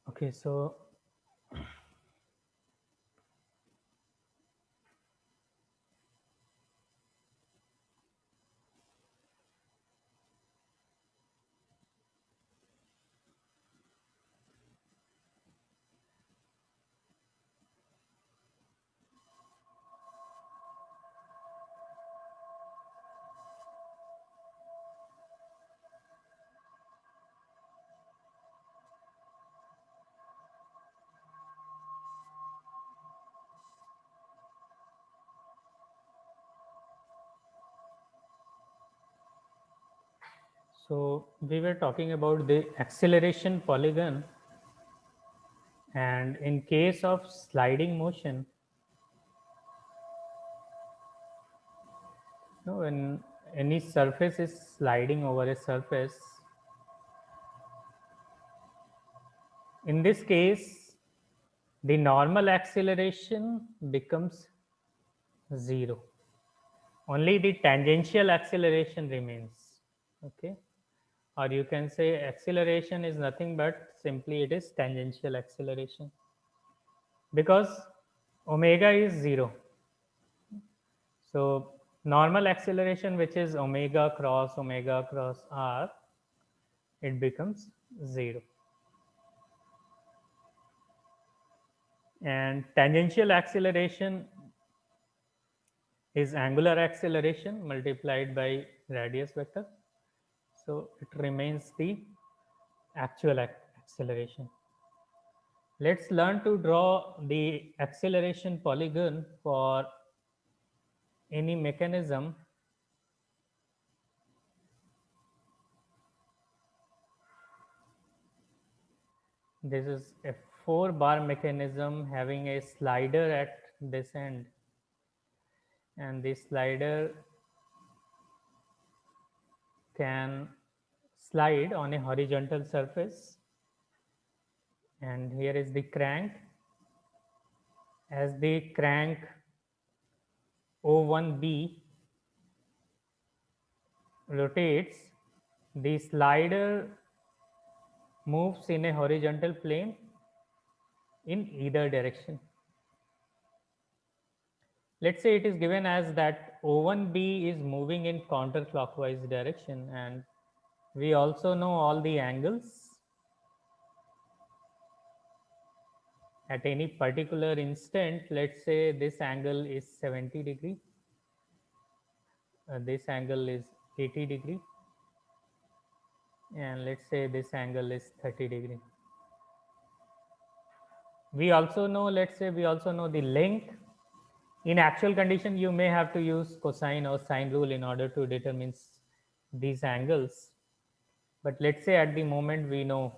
Okay, so we were talking about the acceleration polygon, and in case of sliding motion, when any surface is sliding over a surface, in this case, the normal acceleration becomes 0. Only the tangential acceleration remains. Okay, or you can say acceleration is nothing but simply it is tangential acceleration, because omega is 0. So normal acceleration, which is omega cross r, it becomes 0. And tangential acceleration is angular acceleration multiplied by radius vector. So it remains the actual acceleration. Let's learn to draw the acceleration polygon for any mechanism. This is a 4-bar mechanism having a slider at this end, and this slider can slide on a horizontal surface. And here is the crank. As the crank O1B rotates, the slider moves in a horizontal plane in either direction. Let's say it is given as that O1B is moving in counterclockwise direction, and we also know all the angles at any particular instant. Let's say this angle is 70 degree, this angle is 80 degree, and let's say this angle is 30 degree. We also know, let's say we also know the length. In actual condition, you may have to use cosine or sine rule in order to determine these angles. But let's say at the moment we know,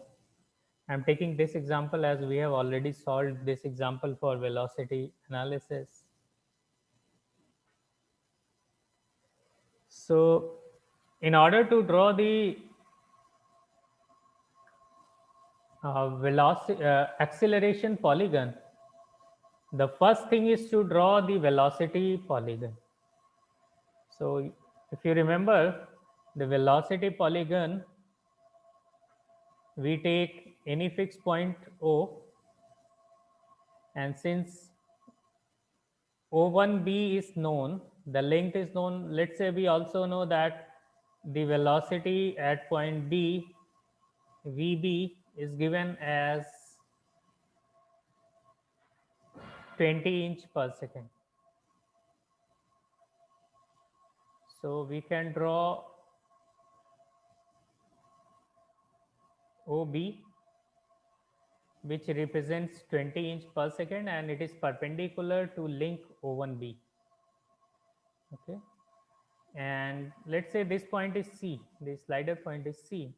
I'm taking this example as we have already solved this example for velocity analysis. So in order to draw the velocity acceleration polygon, the first thing is to draw the velocity polygon. So if you remember the velocity polygon, we take any fixed point O, and since O1B is known, the length is known. Let's say we also know that the velocity at point B, VB, is given as 20 inch per second. So we can draw OB, which represents 20 inch per second, and it is perpendicular to link O1B. Okay. And let's say this point is C, the slider point is C.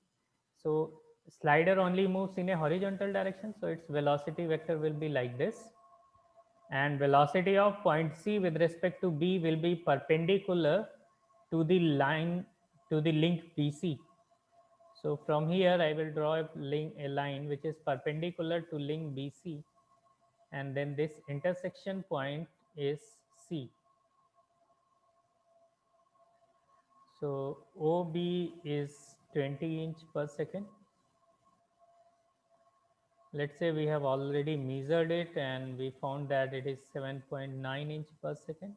So slider only moves in a horizontal direction, so its velocity vector will be like this. And velocity of point C with respect to B will be perpendicular to the line, to the link BC. So from here I will draw a line which is perpendicular to link BC, and then this intersection point is C. So OB is 20 inch per second, Let's say we have already measured it and we found that it is 7.9 inch per second,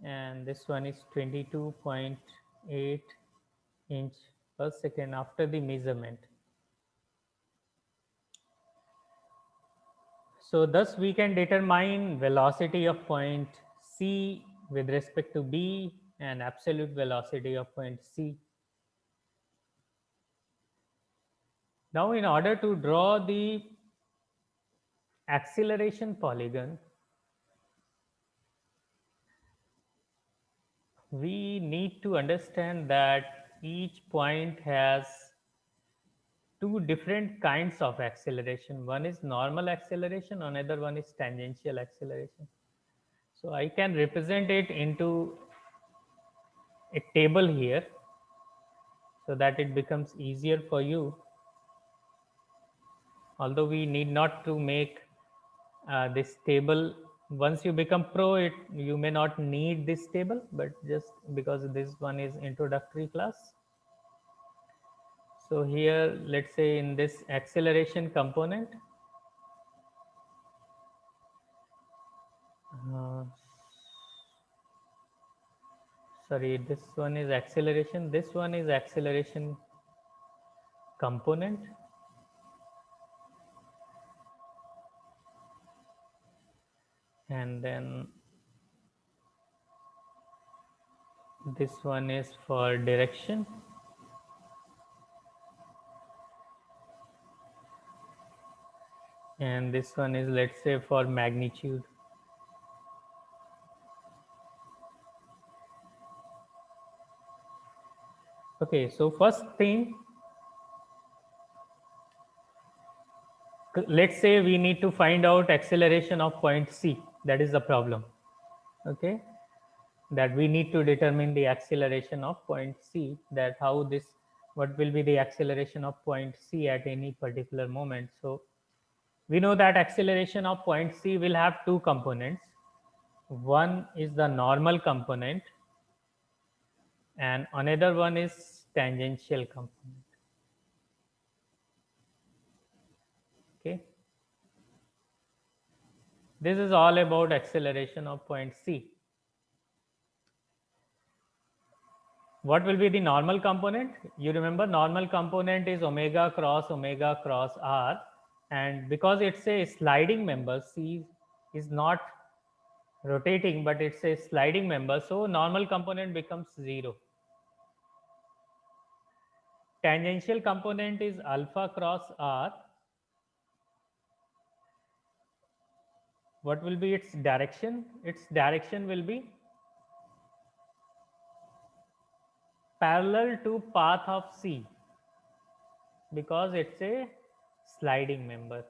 and this one is 22.8 inch per second after the measurement. So thus we can determine velocity of point C with respect to B and absolute velocity of point C. Now in order to draw the acceleration polygon, we need to understand that each point has two different kinds of acceleration. One is normal acceleration, another one is tangential acceleration. So I can represent it into a table here so that it becomes easier for you. Although we need not to make this table, once you become pro, you may not need this table, but just because this one is introductory class. So here, let's say in this acceleration component, uh, sorry, this one is acceleration, this one is acceleration component, and then this one is for direction, and this one is, let's say, for magnitude. Okay, so first thing, let's say we need to find out acceleration of point C. That is the problem. Okay, that we need to determine the acceleration of point C, that how this, what will be the acceleration of point C at any particular moment. So we know that acceleration of point C will have two components. One is the normal component and another one is tangential component. Okay, this is all about acceleration of point C. What will be the normal component? You remember normal component is omega cross r, and because it's a sliding member, C is not rotating but it's a sliding member, so normal component becomes 0. Tangential component is alpha cross r. What will be its direction? Its direction will be parallel to path of C because it's a sliding member.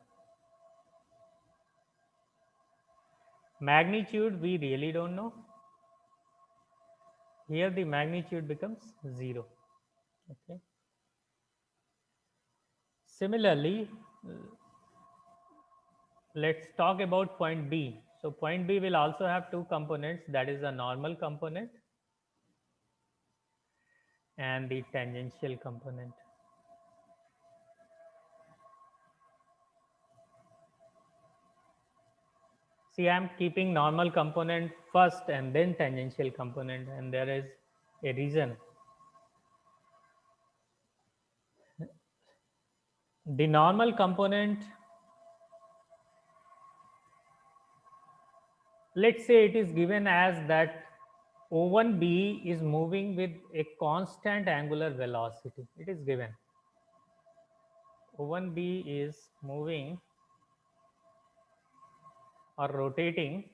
Magnitude we really don't know. Here the magnitude becomes 0. Okay. Similarly, let's talk about point B. So point B will also have two components, that is the normal component and the tangential component. See, I am keeping normal component first and then tangential component, and there is a reason. The normal component, let's say it is given as that O1B is moving with a constant angular velocity. It is given. O1B is moving or rotating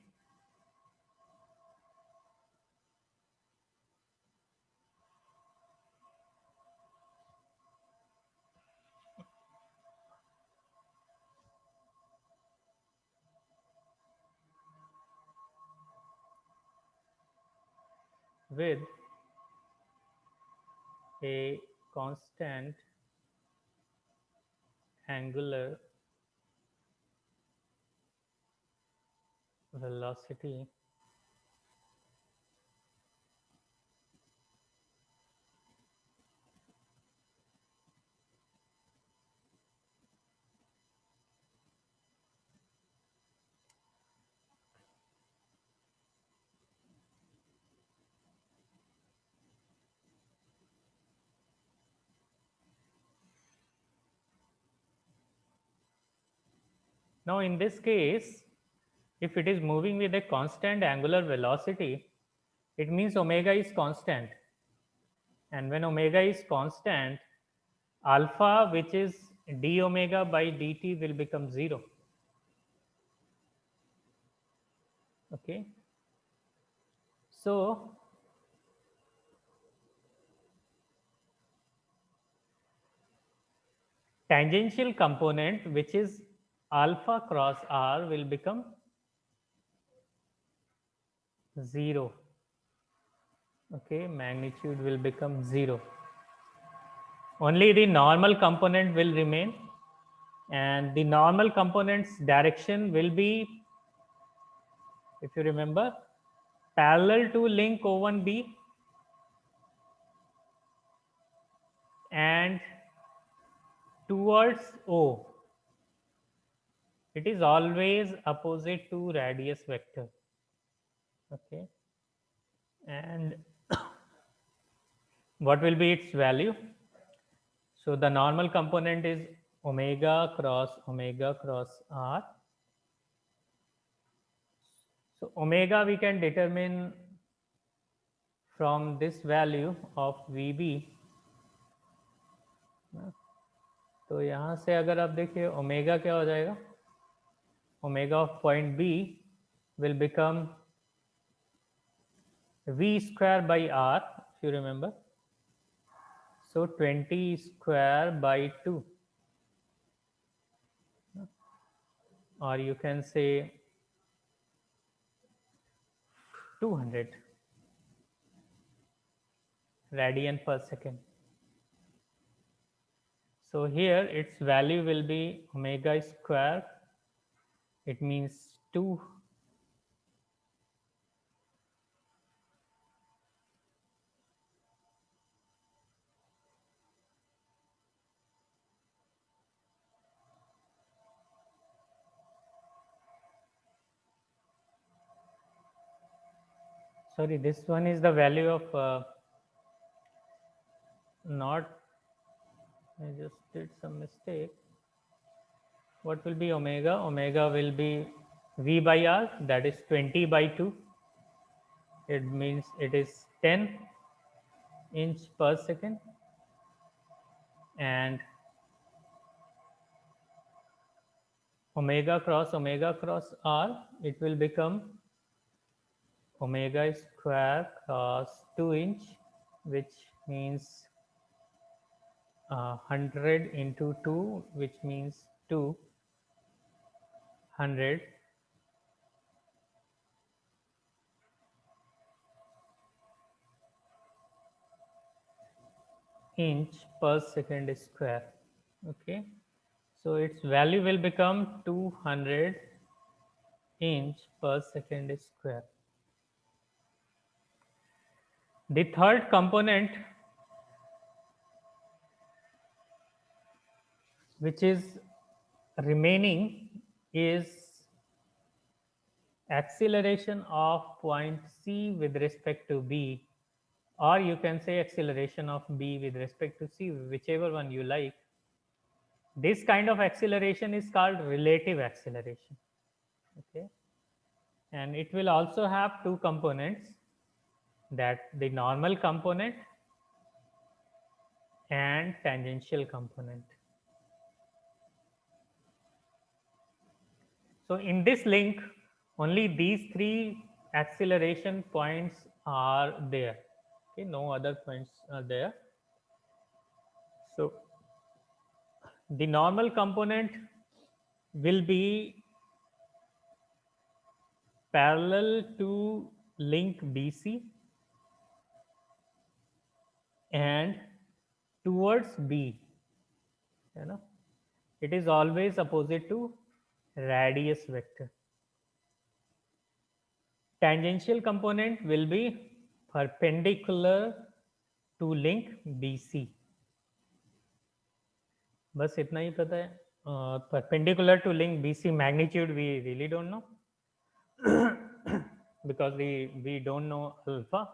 with a constant angular velocity Now in this case, if it is moving with a constant angular velocity, it means omega is constant. And when omega is constant, alpha, which is d omega by dt, will become 0. Okay. So tangential component, which is alpha cross r, will become 0. Okay, magnitude will become 0. Only the normal component will remain, and the normal component's direction will be, if you remember, parallel to link O1b and towards O. It is always opposite to radius vector. Okay, and what will be its value? So the normal component is omega cross r. So omega we can determine from this value of VB. तो यहाँ से अगर आप देखिए omega क्या हो जाएगा, omega of point B will become v square by r, if you remember. So 20 square by 2, or you can say 200 radian per second. So here its value will be omega square. It means 2. Sorry, this one is the value of not, I just did some mistake. What will be omega? Omega will be v by r, that is 20 by 2. It means it is 10 inch per second, and omega cross r, it will become omega square cross 2 inch, which means 100 into 2, which means 200 inch per second square. Okay, so its value will become 200 inch per second square. The third component, which is remaining, is acceleration of point C with respect to B, or you can say acceleration of B with respect to C, whichever one you like. This kind of acceleration is called relative acceleration. Okay, and it will also have two components, that the normal component and tangential component. So in this link, only these three acceleration points are there. Okay, no other points are there. So the normal component will be parallel to link BC and towards B. You know, it is always opposite to radius vector. Tangential component will be perpendicular to link BC. बस इतना ही पता है. Perpendicular to link BC, magnitude we really don't know because we don't know alpha.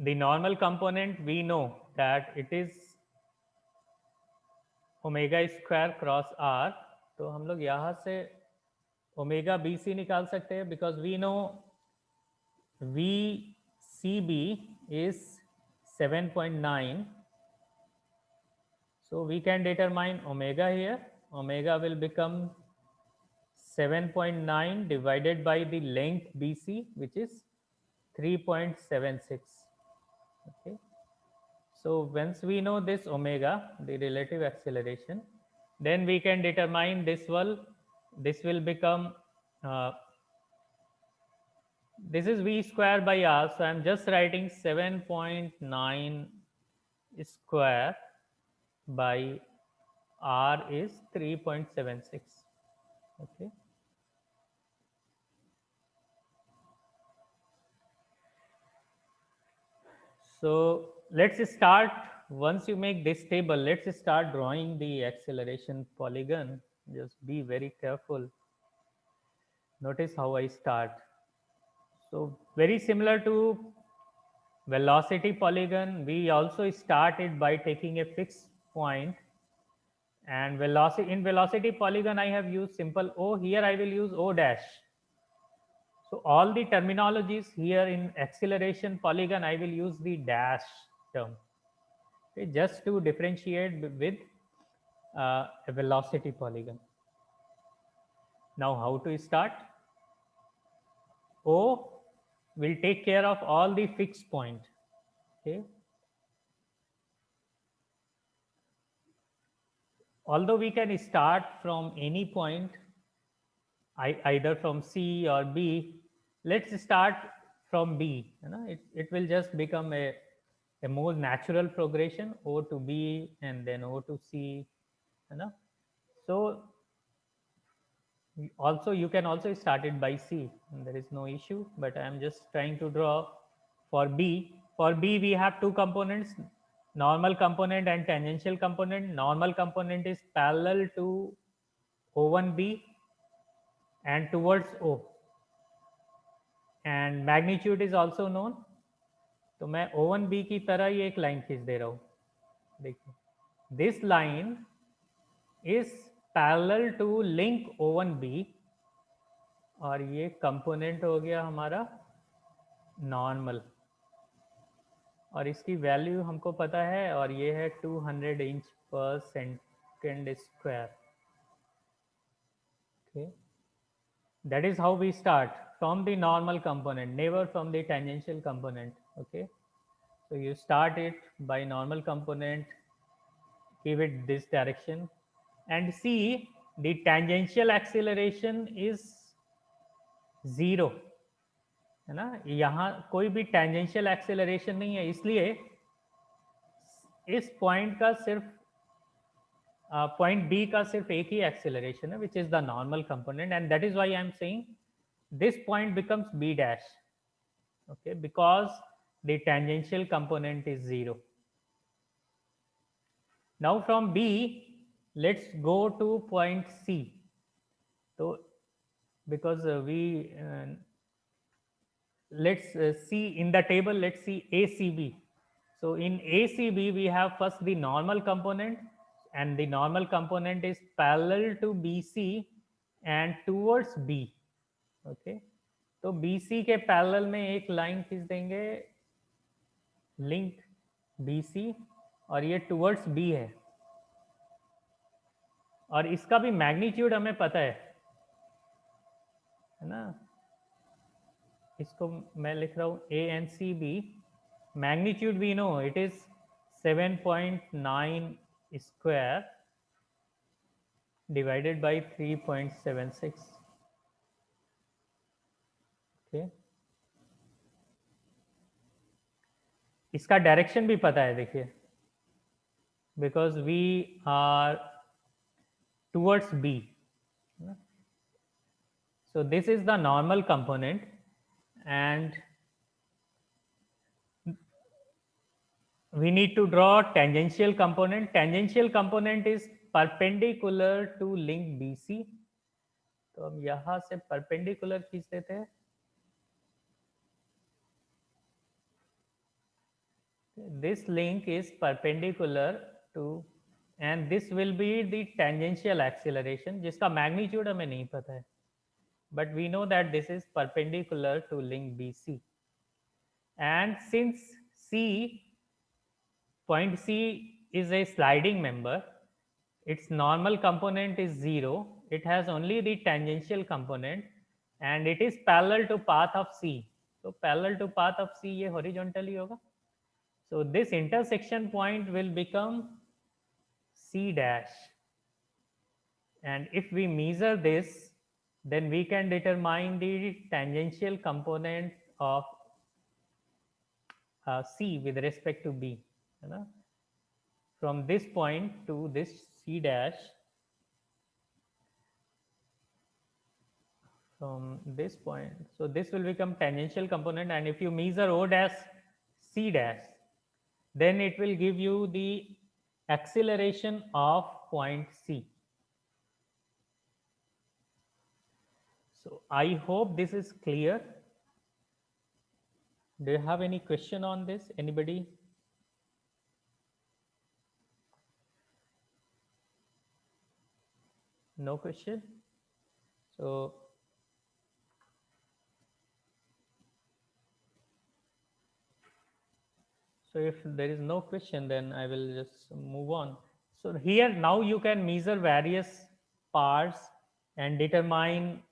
The normal component, we know that it is omega square cross r, तो हम लोग यहाँ से omega B C निकाल सकते हैं, because we know V C B is 7.9. So we can determine omega here. Omega will become 7.9 divided by the length BC, which is 3.76. Okay. So once we know this omega, the relative acceleration, then we can determine this will become this is v square by r. So I'm just writing 7.9 square by r is 3.76. Okay. So let's start. Once you make this table, let's start drawing the acceleration polygon. Just be very careful. Notice how I start. So very similar to velocity polygon, we also start it by taking a fixed point. And in velocity polygon, I have used simple O. Here I will use O dash. So all the terminologies here in acceleration polygon, I will use the dash term. Okay, just to differentiate with a velocity polygon. Now how to start? O will take care of all the fixed point. Okay. Although we can start from any point, either from C or B, let's start from B. You know, it will just become a more natural progression, O to B and then O to C. You know? So also you can also start it by C, there is no issue, but I am just trying to draw for B. For B we have two components, normal component and tangential component. Normal component is parallel to O1B and towards O, and magnitude is also known. तो मैं O1B की तरह ही एक line खींच दे रहा हूँ. देखिए, this line is parallel to link O1B, और ये कंपोनेंट हो गया हमारा नॉर्मल, और इसकी वैल्यू हमको पता है, और ये है 200 इंच पर second square. Okay, that is how we start, from the normal component, never from the tangential component. Okay, so you start it by normal component, give it this direction, and see the tangential acceleration is 0, है ना. यहाँ कोई भी tangential acceleration नहीं है, इसलिए इस point का सिर्फ पॉइंट बी का सिर्फ एक ही एक्सेलरेशन है, which is the normal component, and that is why I am saying this point becomes B dash. Okay, because the tangential component is 0. Now from B let's go to point C. तो because we let's see in the table, let's see ACB. So in ACB we have first the normal component, and the normal component is parallel to BC and towards B. Okay, तो BC के parallel में एक line खींच देंगे, link BC, और ये towards B है, और इसका भी मैग्नीट्यूड हमें पता है ना. इसको मैं लिख रहा हूँ ANCB. Magnitude we know it is 7.9 square divided by 3.76. Okay. इसका डायरेक्शन भी पता है, देखिए, because we are towards B. So this is the normal component, and we need to draw tangential component. Tangential component is perpendicular to link BC. तो हम यहाँ से perpendicular खींच देते हैं. This link is perpendicular to and this will be the tangential acceleration जिसका magnitude हमें नहीं पता है, but we know that this is perpendicular to link BC, and since C point C is a sliding member, its normal component is 0, it has only the tangential component, and it is parallel to path of C. So parallel to path of C ये horizontally होगा. So this intersection point will become C dash, and if we measure this, then we can determine the tangential component of C with respect to B. You know? From this point to this C dash, from this point, so this will become tangential component, and if you measure O dash C dash, then it will give you the acceleration of point C. So I hope this is clear. Do you have any question on this? Anybody? No question? So if there is no question, then I will just move on. So here now you can measure various parts and determine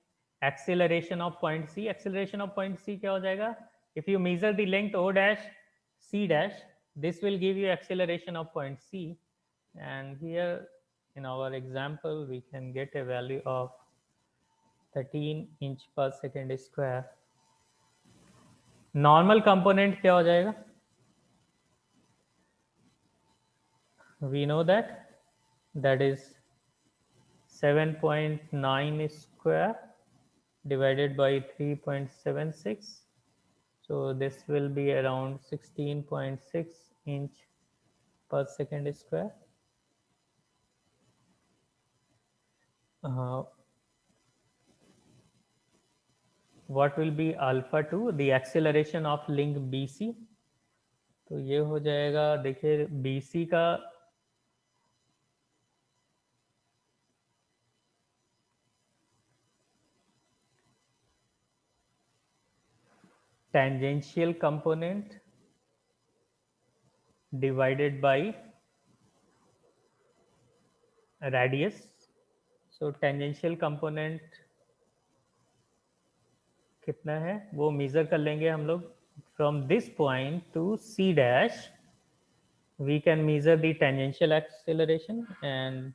acceleration of point C. Acceleration of point C क्या हो जाएगा? If you measure the length O dash C dash, this will give you acceleration of point C. And here in our example, we can get a value of 13 inch per second square. Normal component क्या हो जाएगा? We know that is 7.9 square divided by 3.76. So this will be around 16.6 inch per second square. What will be alpha 2? The acceleration of link BC. तो ये हो जाएगा, देखिए BC का tangential component divided by radius. So tangential component कितना है वो major कर लेंगे हम लोग. From this point to C dash, we can measure the tangential acceleration, and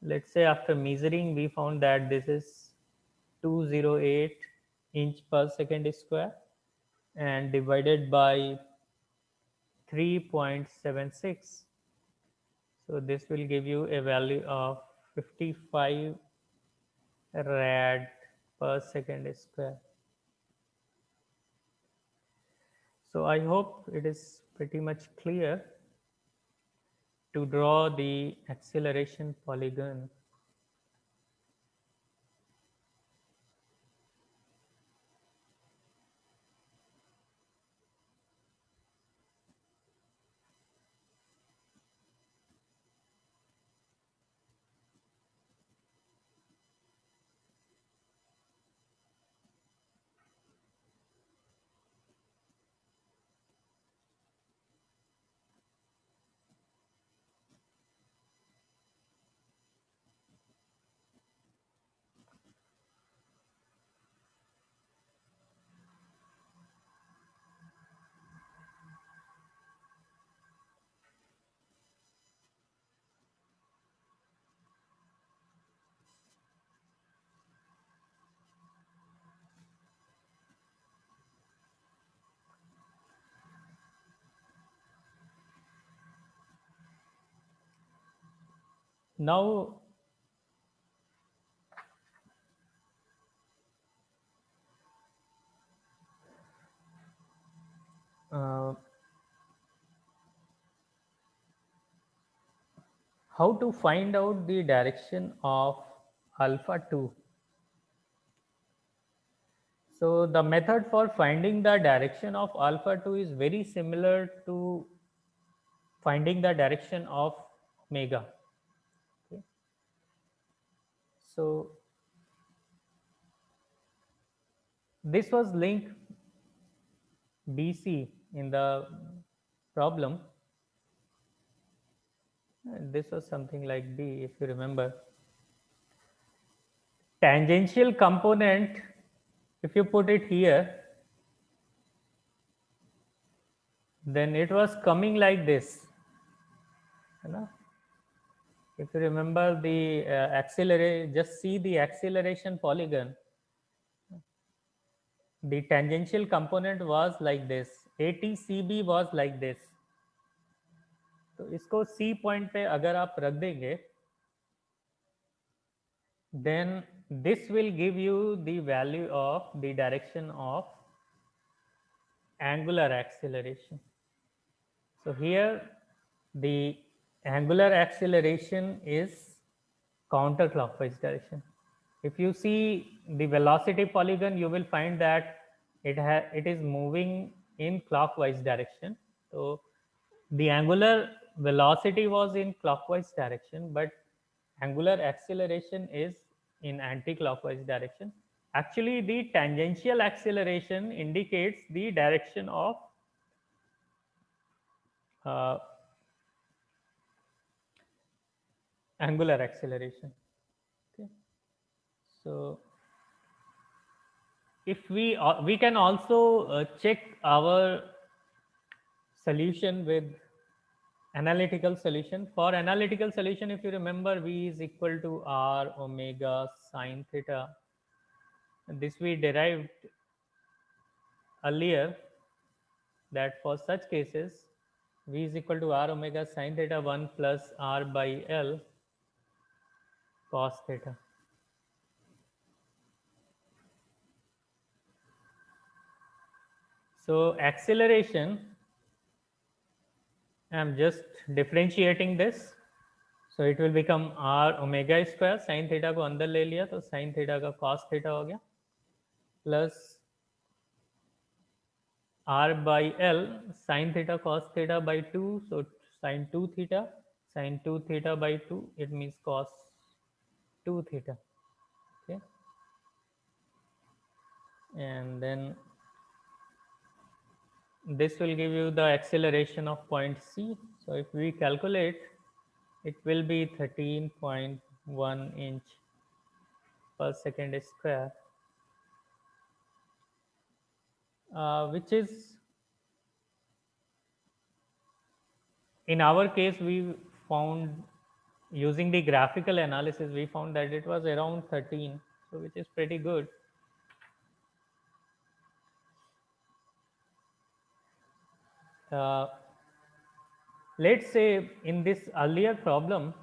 let's say after measuring we found that this is 208 inch per second square and divided by 3.76. So this will give you a value of 55 rad per second square. So I hope it is pretty much clear to draw the acceleration polygon. Now how to find out the direction of alpha 2? So the method for finding the direction of alpha 2 is very similar to finding the direction of omega. So this was link BC in the problem. And this was something like B, if you remember. Tangential component, if you put it here, then it was coming like this. You know? If you remember the accelerate, just see the acceleration polygon. The tangential component was like this. ATCB was like this. तो इसको C point पे अगर आप रख देंगे, then this will give you the value of the direction of angular acceleration. So here the angular acceleration is counterclockwise direction. If you see the velocity polygon, you will find that it is moving in clockwise direction. So the angular velocity was in clockwise direction, but angular acceleration is in anti-clockwise direction. Actually, the tangential acceleration indicates the direction of uh, angular acceleration. Okay. So if we can also check our solution with analytical solution. For analytical solution, if you remember, V is equal to R omega sine theta. And this we derived earlier, that for such cases, V is equal to R omega sine theta 1 plus R by L cos theta. So acceleration, I am just differentiating this. So it will become R omega square, sin theta को अंदर ले लिया तो sin theta का cos theta हो गया, plus R by L sin theta cos theta by 2. So sin 2 theta, sin 2 theta by 2, it means cos 2 theta. Okay. And then this will give you the acceleration of point C. So if we calculate, it will be 13.1 inch per second square, which is, in our case, we found using the graphical analysis, we found that it was around 13, so which is pretty good. Let's say in this earlier problem,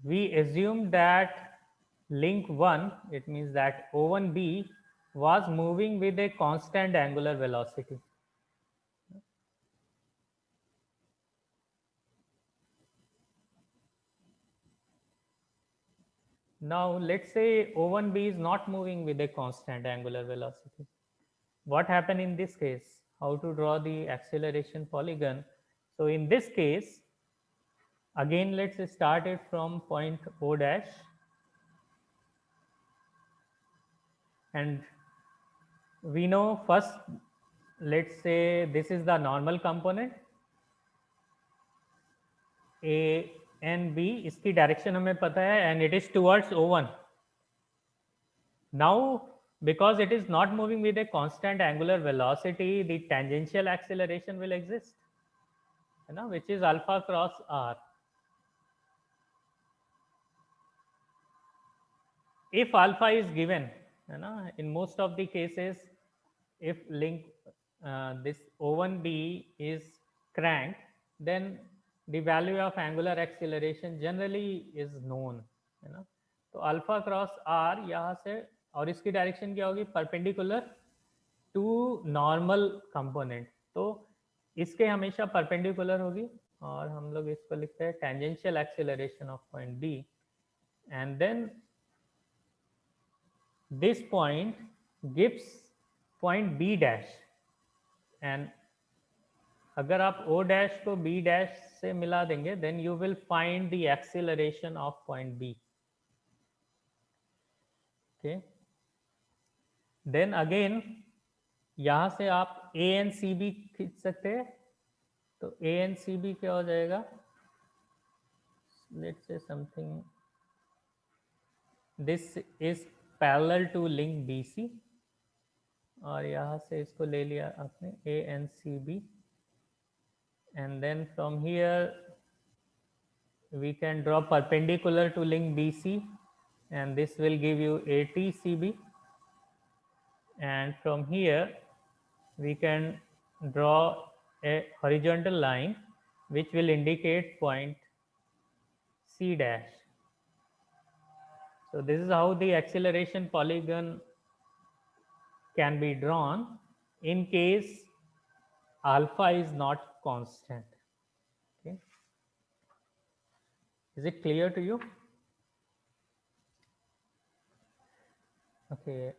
we assume that link 1, it means that O1B was moving with a constant angular velocity. Now let's say O1B is not moving with a constant angular velocity. What happened in this case? How to draw the acceleration polygon? So in this case, again let's start it from point O dash, and we know first, let's say this is the normal component A and B, इसकी direction हमें पता है and it is towards O1. Now because it is not moving with a constant angular velocity, the tangential acceleration will exist, you know, which is alpha cross R. If alpha is given, you know, in most of the cases, if link this O1B is cranked, then the value of angular acceleration generally is known, है ना. तो alpha cross R यहाँ से, और इसकी direction क्या होगी, perpendicular to normal component, तो इसके हमेशा परपेंडिकुलर होगी, और हम लोग इसको लिखते हैं tangential acceleration of point B, and then this point gives point B dash. And अगर आप ओ डैश को बी डैश से मिला देंगे then you will find the acceleration of point B. Okay, then again यहां से आप ए एन सी बी खींच सकते हैं. तो ए एन सी बी क्या हो जाएगा, let's say something, this is parallel to link B C. और यहाँ से इसको ले लिया आपने A N C B, and then from here we can draw perpendicular to link BC, and this will give you ATCB, and from here we can draw a horizontal line which will indicate point C dash. So this is how the acceleration polygon can be drawn in case alpha is not constant. Okay, is it clear to you? Okay,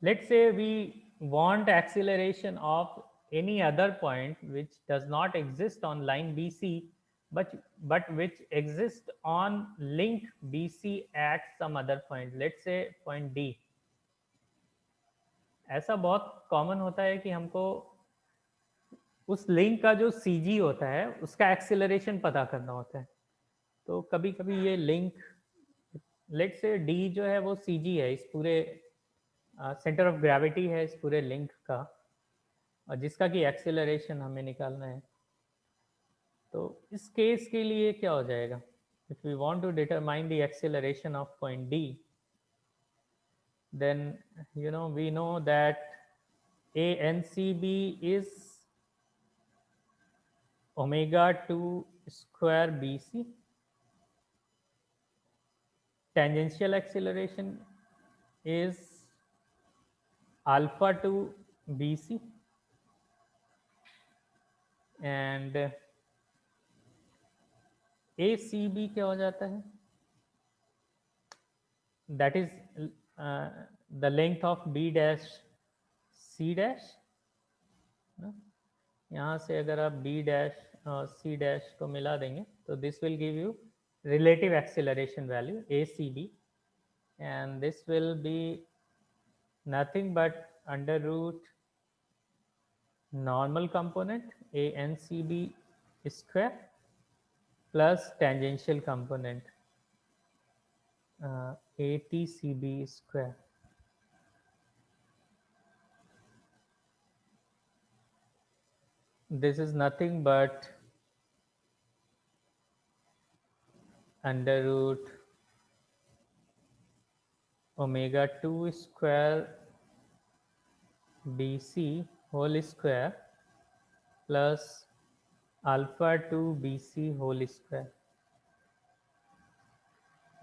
let's say we want acceleration of any other point which does not exist on line BC, but which exists on link BC at some other point, let's say point D. ऐसा बहुत common होता है कि हमको उस link का जो CG होता है उसका एक्सेलरेशन पता करना होता है. तो कभी कभी ये लिंक, लेट्स से D जो है वो CG है, इस पूरे सेंटर ऑफ ग्रेविटी है इस पूरे लिंक का, और जिसका कि एक्सेलरेशन हमें निकालना है. तो इस केस के लिए क्या हो जाएगा, if we want to determine the acceleration of point D, then you know we know that A N C B is omega 2 square B C. Tangential acceleration is alpha 2 BC, and ACB क्या हो जाता है, that is the length of B dash C dash. यहाँ से अगर आप B dash और C dash को मिला देंगे तो this will give you relative acceleration value ACB, and this will be nothing but under root normal component ANCB square plus tangential component ATCB square. This is nothing but under root omega 2 square BC whole square plus alpha 2 BC whole square,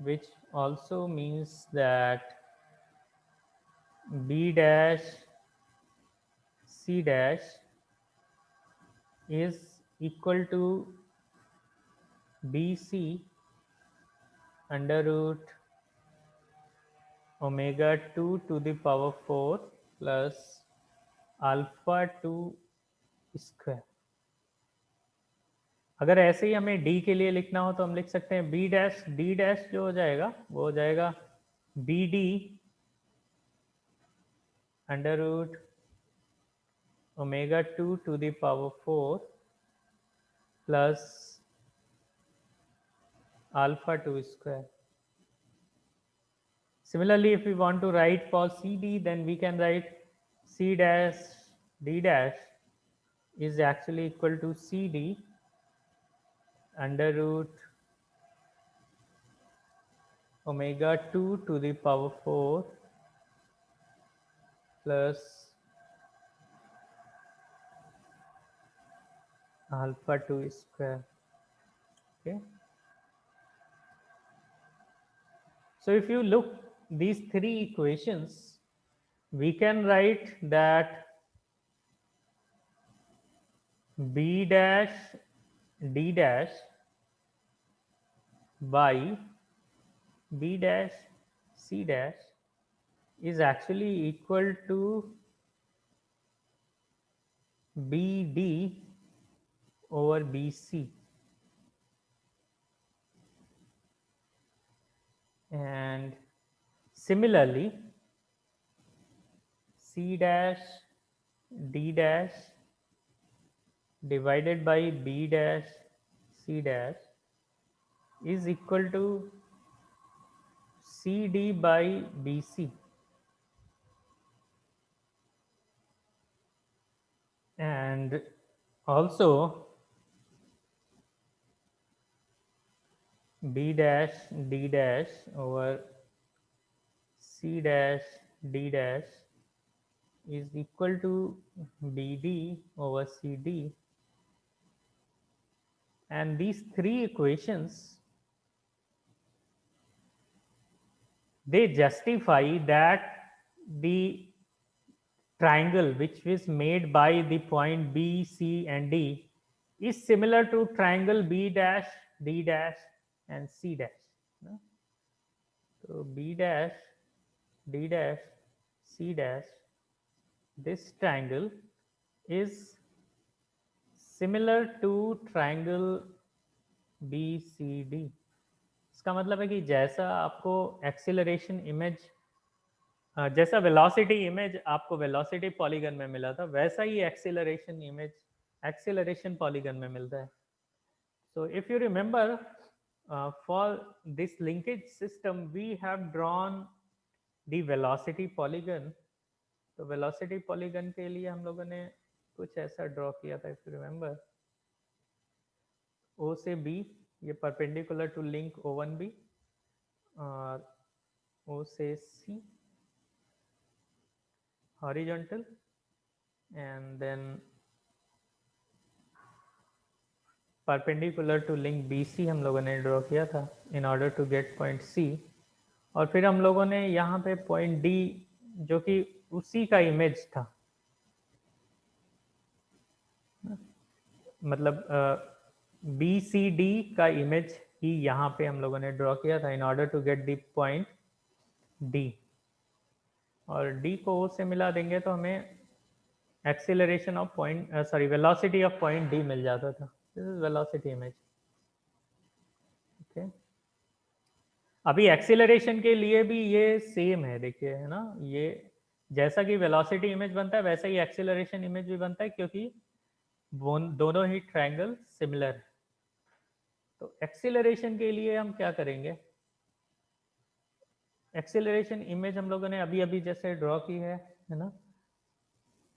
which also means that B dash C dash is equal to BC under root omega 2 to the power 4 plus alpha 2 square. अगर ऐसे ही हमें D के लिए लिखना हो तो हम लिख सकते हैं B डैश D डैश जो हो जाएगा वो हो जाएगा BD under root omega 2 to the power 4 plus alpha 2 square. Similarly, if we want to write for CD, then we can write C dash D dash is actually equal to CD under root omega 2 to the power 4 plus alpha 2 square. Okay. So if you look these three equations, we can write that B dash D dash by B dash C dash is actually equal to BD over BC, and similarly C dash D dash divided by B dash C dash is equal to CD by BC, and also B dash D dash over C dash D dash is equal to BD over CD, and these three equations, they justify that the triangle which is made by the point B, C and D is similar to triangle B dash, D dash and C dash. So B dash, D dash, C dash, this triangle is similar to triangle BCD. इसका मतलब है कि जैसा आपको acceleration image, जैसा velocity image आपको velocity polygon में मिला था, वैसा ही एक्सीलरेशन इमेज एक्सीलरेशन पॉलीगन में मिलता है. So if you remember, for this linkage system we have drawn the velocity polygon. तो velocity polygon के लिए हम लोगों ने कुछ ऐसा ड्रॉ किया था, if you remember. O से B ये perpendicular to link O1B, और O से C horizontal, and then perpendicular to link BC हम लोगों ने ड्रॉ किया था in order to get point C. और फिर हम लोगों ने यहाँ पे पॉइंट D जो कि उसी का इमेज था, मतलब BCD का इमेज ही यहाँ पे हम लोगों ने ड्रॉ किया था in order to get the point D. और D को O से मिला देंगे तो हमें acceleration of point velocity of point D मिल जाता था. This is velocity image. Okay, अभी एक्सीलरेशन के लिए भी ये सेम है, देखिए है ना, ये जैसा कि वेलोसिटी इमेज बनता है वैसा ही एक्सीलरेशन इमेज भी बनता है, क्योंकि दोनों ही ट्रायंगल सिमिलर है. तो एक्सीलरेशन के लिए हम क्या करेंगे, एक्सीलरेशन इमेज हम लोगों ने अभी अभी जैसे ड्रॉ की है ना,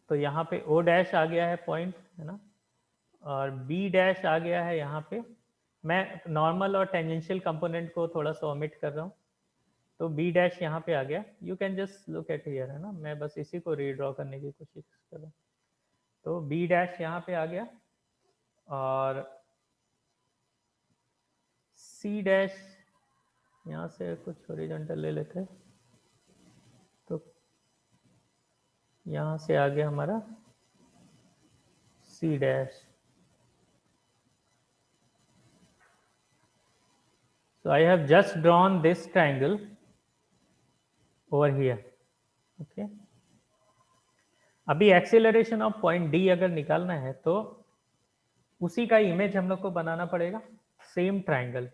तो यहाँ पे O डैश आ गया है पॉइंट, है ना, और B डैश आ गया है यहाँ पे. मैं नॉर्मल और टेंजेंशियल कंपोनेंट को थोड़ा सा ओमिट कर रहा हूँ, तो B डैश यहाँ पे आ गया. You can just look at here, है ना, मैं बस इसी को रीड्रॉ करने की कोशिश कर रहा हूँ. तो B डैश यहाँ पे आ गया, और C डैश यहाँ से कुछ हॉरिजॉन्टल ले लेते हैं, तो यहाँ से आ गया हमारा C dash. So I have just drawn this triangle over here. Okay. अभी एक्सीलरेशन ऑफ पॉइंट D अगर निकालना है तो उसी का इमेज हम लोग को बनाना पड़ेगा, सेम ट्राइंगल.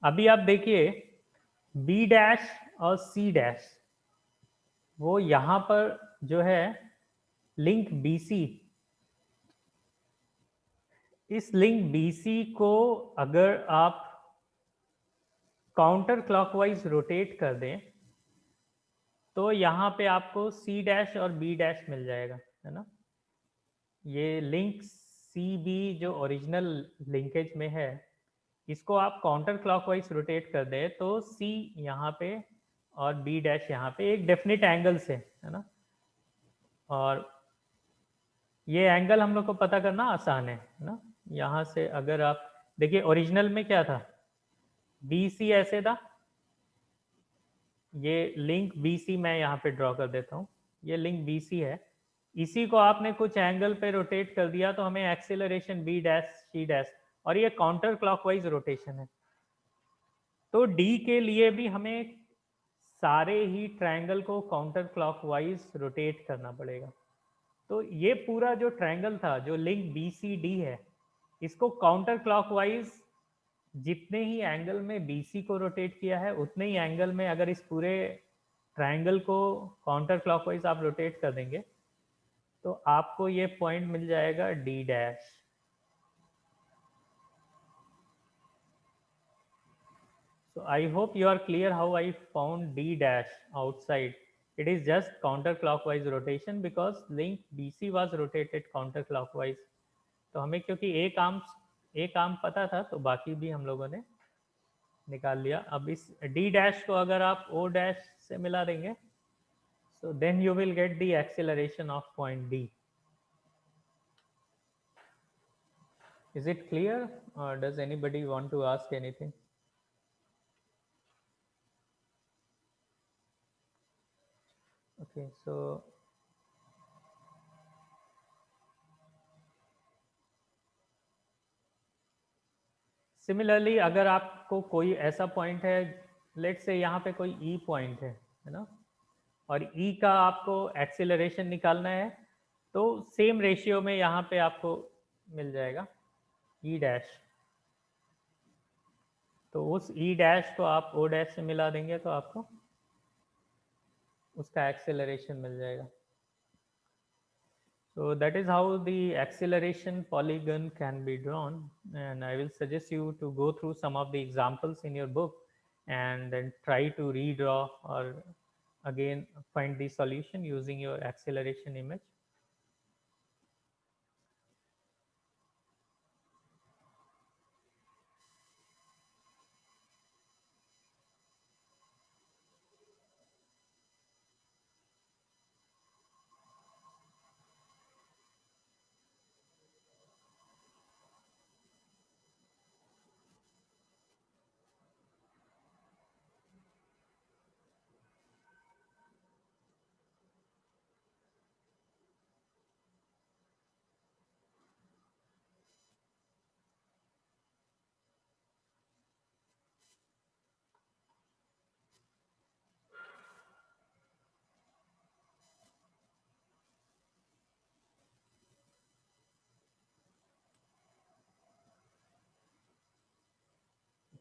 अभी आप देखिए B डैश और C डैश वो यहाँ पर जो है लिंक BC, इस लिंक BC को अगर आप काउंटर क्लॉकवाइज रोटेट कर दें तो यहाँ पे आपको C डैश और B डैश मिल जाएगा, है ना. ये लिंक CB जो ओरिजिनल लिंकेज में है, इसको आप काउंटर क्लॉकवाइज रोटेट कर दें तो C यहाँ पे और B डैश यहाँ पे एक डेफिनेट एंगल से, है ना. और ये एंगल हम लोग को पता करना आसान है ना. यहाँ से अगर आप देखिए ओरिजिनल में क्या था, BC ऐसे था, ये लिंक BC मैं यहाँ पे ड्रॉ कर देता हूँ, ये लिंक BC है. इसी को आपने कुछ एंगल पे रोटेट कर दिया तो हमें acceleration B dash C dash, और ये काउंटर क्लॉकवाइज रोटेशन है. तो D के लिए भी हमें सारे ही ट्रायंगल को काउंटर क्लॉकवाइज रोटेट करना पड़ेगा. तो ये पूरा जो ट्रायंगल था, जो लिंक बी सी डी है, इसको काउंटर क्लॉकवाइज जितने ही एंगल में बीसी को रोटेट किया है, उतने ही एंगल में अगर इस पूरे ट्रायंगल को काउंटर क्लॉकवाइज आप रोटेट कर देंगे, तो आपको ये पॉइंट मिल जाएगा D dash. So I hope you are clear how I found D dash outside. It is just counterclockwise rotation because link BC was rotated counterclockwise. तो हमें क्योंकि एक आर्म पता था, तो बाकी भी हम लोगों ने निकाल लिया. अब इस D डैश को अगर आप O डैश से मिला देंगे, so then you will get the acceleration of point D. Is it clear, or does anybody want to ask anything? Okay, so similarly अगर आपको कोई ऐसा पॉइंट है, लेट से यहाँ पे कोई ई पॉइंट है ना, और ई का आपको एक्सीलरेशन निकालना है, तो सेम रेशियो में यहाँ पे आपको मिल जाएगा ई डैश. तो उस ई डैश को आप ओ डैश से मिला देंगे तो आपको उसका एक्सेलरेशन मिल जाएगा. So that is how the acceleration polygon can be drawn, and I will suggest you to go through some of the examples in your book and then try to redraw or again find the solution using your acceleration image.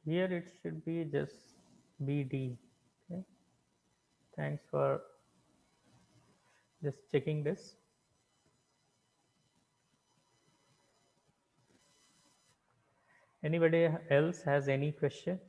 Here it should be just BD. Okay. Thanks for just checking this. Anybody else has any question?